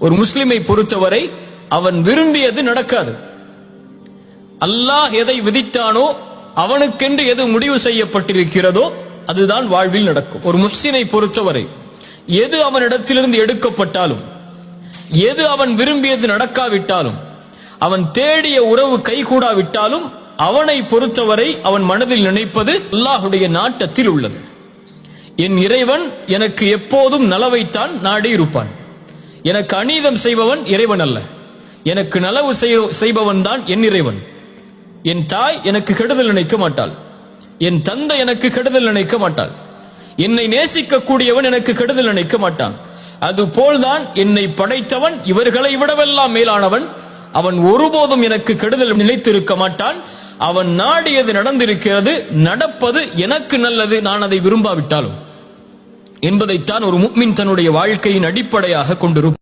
ஒரு முஸ்லிமை பொறுத்தவரை அவன் விரும்பியது நடக்காது. அல்லாஹ் எதை விதித்தானோ அவனுக்கென்று எது முடிவு செய்யப்பட்டிருக்கிறதோ அதுதான் வாழ்வில் நடக்கும். ஒரு முஸ்லிமை பொறுத்தவரை எது அவனிடத்திலிருந்து எடுக்கப்பட்டாலும், எது அவன் விரும்பியது நடக்காவிட்டாலும், அவன் தேடிய உறவு கைகூடாவிட்டாலும் அவனை பொறுத்தவரை அவன் மனதில் நினைப்பது அல்லாஹுடைய நாட்டத்தில் உள்ளது. என் இறைவன் எனக்கு எப்போதும் நலவைத்தான் நாடி இருப்பான். எனக்கு அநீதம் செய்பவன் இறைவன் அல்ல, எனக்கு நலவு செய்பவன் தான் என் இறைவன். என் தாய் எனக்கு கெடுதல் நினைக்க மாட்டாள், என் தந்தை எனக்கு கெடுதல் நினைக்க மாட்டாள், என்னை நேசிக்க கூடியவன் எனக்கு கெடுதல் நினைக்க மாட்டான். அதுபோல்தான் என்னை படைத்தவன் இவர்களை விடவெல்லாம் மேலானவன். அவன் ஒருபோதும் எனக்கு கெடுதல் நினைத்திருக்க மாட்டான். அவன் நாடியது நடந்திருக்கிறது, நடப்பது எனக்கு நல்லது, நான் அதை விரும்பாவிட்டாலும் என்பதைத்தான் ஒரு முஃமின் தன்னுடைய வாழ்க்கையின் அடிப்படையாக கொண்டிருப்பான்.